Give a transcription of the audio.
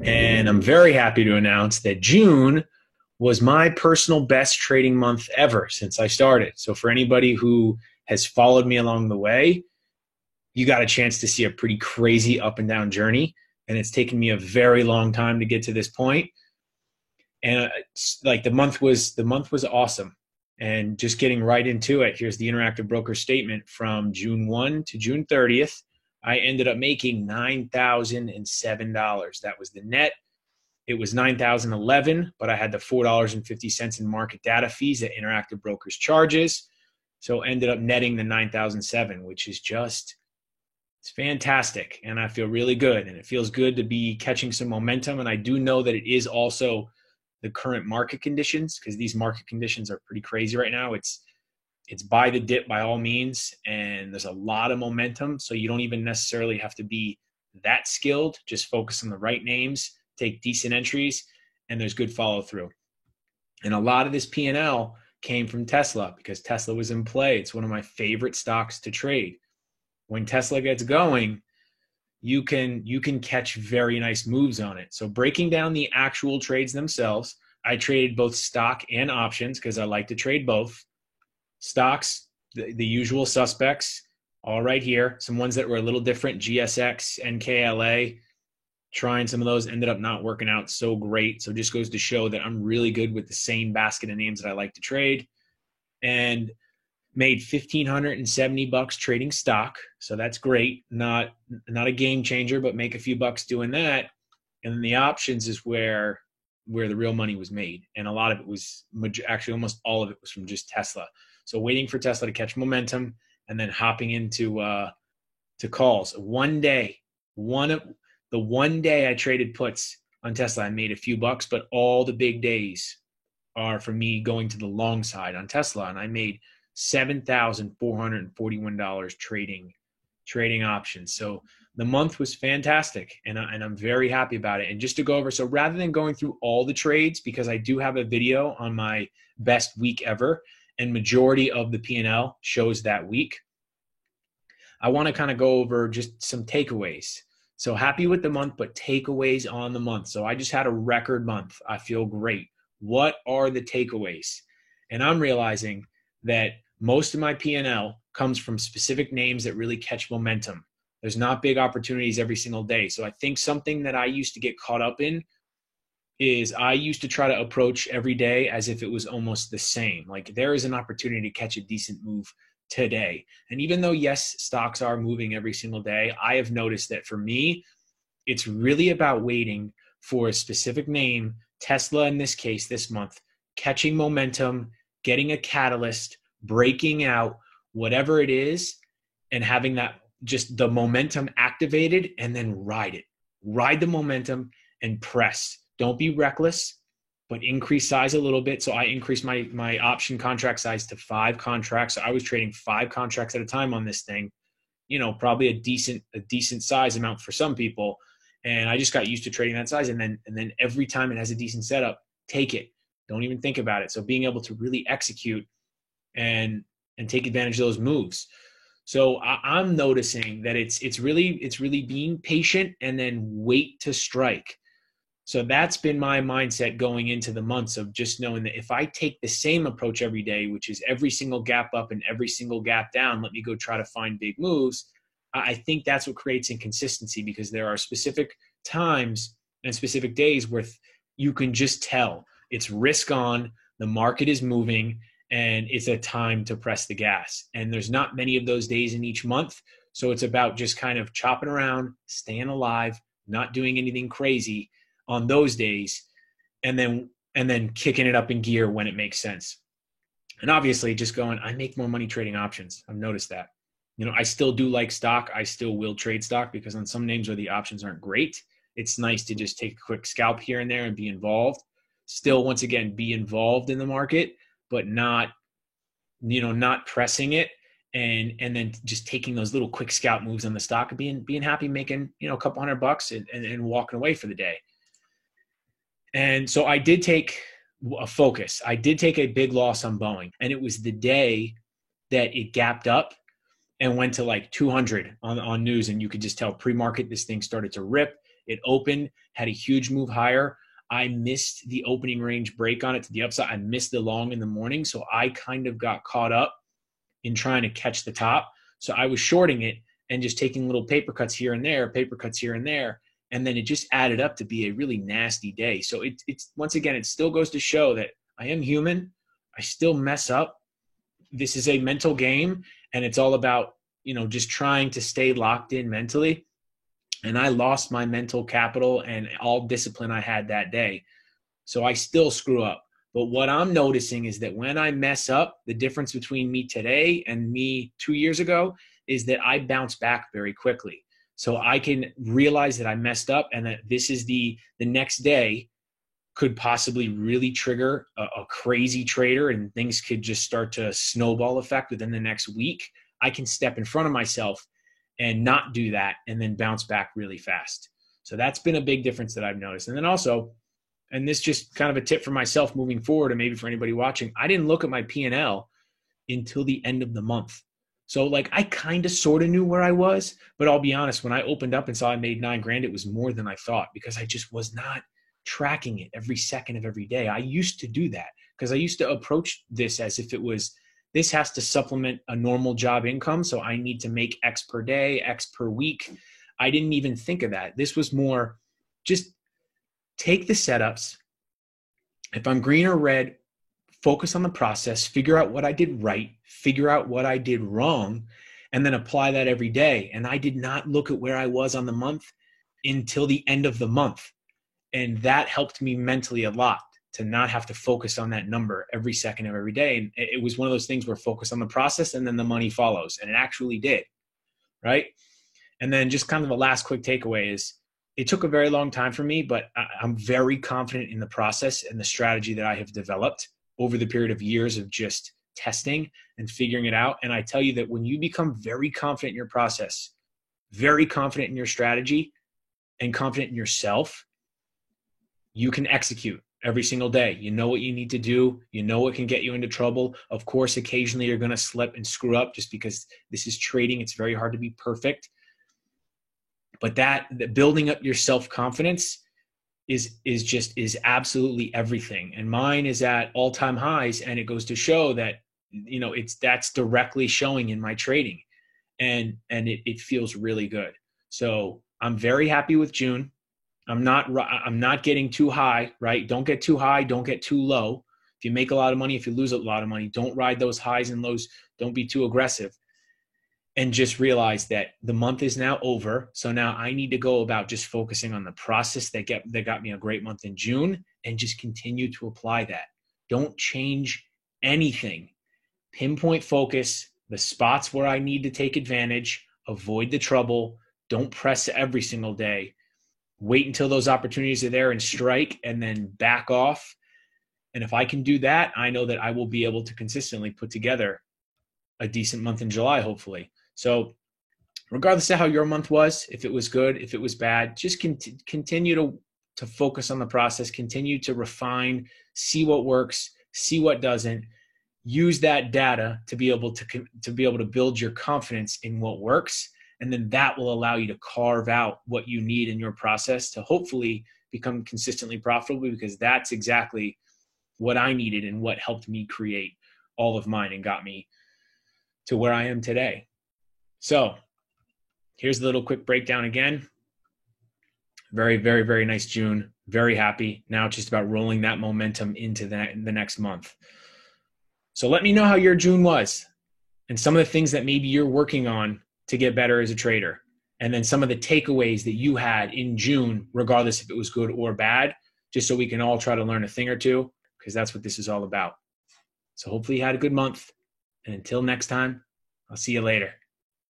And I'm very happy to announce that June was my personal best trading month ever since I started. So for anybody who has followed me along the way, you got a chance to see a pretty crazy up and down journey. And it's taken me a very long time to get to this point. And like the month was awesome. And just getting right into it, here's the Interactive Broker statement from June 1 to June 30th. I ended up making $9,007. That was the net. It was $9,011, but I had the $4.50 in market data fees that Interactive Brokers charges. So ended up netting the $9,007, which is it's fantastic. And I feel really good. And it feels good to be catching some momentum. And I do know that it is also the current market conditions, because these market conditions are pretty crazy right now. It's buy the dip by all means, and there's a lot of momentum. So you don't even necessarily have to be that skilled. Just focus on the right names, take decent entries, and there's good follow through. And a lot of this P&L came from Tesla because Tesla was in play. It's one of my favorite stocks to trade. When Tesla gets going, you can catch very nice moves on it. So breaking down the actual trades themselves, I traded both stock and options because I like to trade both. Stocks, the usual suspects, all right here. Some ones that were a little different, GSX, NKLA, trying some of those, ended up not working out so great. So it just goes to show that I'm really good with the same basket of names that I like to trade. And made $1,570 trading stock. So that's great. Not a game changer, but make a few bucks doing that. And then the options is where the real money was made. And a lot of it was, actually almost all of it was from just Tesla. So waiting for Tesla to catch momentum and then hopping into to calls. One day I traded puts on Tesla, I made a few bucks, but all the big days are for me going to the long side on Tesla. And I made $7,441 trading options. So the month was fantastic, and I'm very happy about it. And just to go over, so rather than going through all the trades, because I do have a video on my best week ever, and majority of the P&L shows that week, I want to kind of go over just some takeaways. So happy with the month, but takeaways on the month. So I just had a record month. I feel great. What are the takeaways? And I'm realizing that most of my P&L comes from specific names that really catch momentum. There's not big opportunities every single day. So I think something that I used to get caught up in is I used to try to approach every day as if it was almost the same. Like there is an opportunity to catch a decent move today. And even though, yes, stocks are moving every single day, I have noticed that for me, it's really about waiting for a specific name, Tesla in this case, this month, catching momentum, getting a catalyst, breaking out, whatever it is, and having that just the momentum activated, and then ride the momentum and press. Don't be reckless, but increase size a little bit. So I increased my option contract size to 5 contracts. So I was trading 5 contracts at a time on this thing, probably a decent size amount for some people. And I just got used to trading that size. And then every time it has a decent setup, take it. Don't even think about it. So being able to really execute and take advantage of those moves. So I'm noticing that it's really being patient and then wait to strike. So that's been my mindset going into the months of just knowing that if I take the same approach every day, which is every single gap up and every single gap down, let me go try to find big moves. I think that's what creates inconsistency, because there are specific times and specific days where you can just tell it's risk on, the market is moving, and it's a time to press the gas. And there's not many of those days in each month. So it's about just kind of chopping around, staying alive, not doing anything crazy on those days, and then kicking it up in gear when it makes sense. And obviously just going, I make more money trading options. I've noticed that. I still do like stock. I still will trade stock, because on some names where the options aren't great, it's nice to just take a quick scalp here and there and be involved. Still, once again, be involved in the market, but not pressing it, and then just taking those little quick scalp moves on the stock and being happy making, a couple $100 and walking away for the day. And so I did take a focus. I did take a big loss on Boeing, and it was the day that it gapped up and went to like 200 on news, and you could just tell pre-market this thing started to rip. It opened, had a huge move higher. I missed the opening range break on it to the upside. I missed the long in the morning. So I kind of got caught up in trying to catch the top. So I was shorting it and just taking little paper cuts here and there, paper cuts here and there. And then it just added up to be a really nasty day. So it's once again, it still goes to show that I am human. I still mess up. This is a mental game, and it's all about, just trying to stay locked in mentally. And I lost my mental capital and all discipline I had that day. So I still screw up. But what I'm noticing is that when I mess up, the difference between me today and me 2 years ago is that I bounce back very quickly. So I can realize that I messed up and that this is the next day could possibly really trigger a crazy trader and things could just start to snowball effect within the next week. I can step in front of myself and not do that and then bounce back really fast. So that's been a big difference that I've noticed. And then also, and this just kind of a tip for myself moving forward and maybe for anybody watching, I didn't look at my P&L until the end of the month. So I kind of sort of knew where I was, but I'll be honest, when I opened up and saw I made $9,000, it was more than I thought because I just was not tracking it every second of every day. I used to do that because I used to approach this as if it was, this has to supplement a normal job income. So I need to make X per day, X per week. I didn't even think of that. This was more just take the setups. If I'm green or red, focus on the process, figure out what I did right, figure out what I did wrong, and then apply that every day. And I did not look at where I was on the month until the end of the month. And that helped me mentally a lot to not have to focus on that number every second of every day. And it was one of those things where focus on the process and then the money follows. And it actually did, right? And then just kind of the last quick takeaway is it took a very long time for me, but I'm very confident in the process and the strategy that I have developed over the period of years of just testing and figuring it out. And I tell you that when you become very confident in your process, very confident in your strategy, and confident in yourself, you can execute every single day. You know what you need to do. You know what can get you into trouble. Of course, occasionally you're going to slip and screw up just because this is trading. It's very hard to be perfect. But that building up your self-confidence is absolutely everything. And mine is at all-time highs, and it goes to show that that's directly showing in my trading, and it feels really good. So I'm very happy with June. I'm not getting too high, right? Don't get too high, don't get too low. If you make a lot of money, if you lose a lot of money, don't ride those highs and lows. Don't be too aggressive. And just realize that the month is now over. So now I need to go about just focusing on the process that got me a great month in June and just continue to apply that. Don't change anything. Pinpoint focus, the spots where I need to take advantage, avoid the trouble. Don't press every single day. Wait until those opportunities are there and strike and then back off. And if I can do that, I know that I will be able to consistently put together a decent month in July, hopefully. So regardless of how your month was, if it was good, if it was bad, just continue to focus on the process, continue to refine, see what works, see what doesn't, use that data to be able to build your confidence in what works. And then that will allow you to carve out what you need in your process to hopefully become consistently profitable, because that's exactly what I needed and what helped me create all of mine and got me to where I am today. So here's the little quick breakdown again. Very, very, very nice June. Very happy. Now it's just about rolling that momentum into the next month. So let me know how your June was and some of the things that maybe you're working on to get better as a trader. And then some of the takeaways that you had in June, regardless if it was good or bad, just so we can all try to learn a thing or two, because that's what this is all about. So hopefully you had a good month. And until next time, I'll see you later.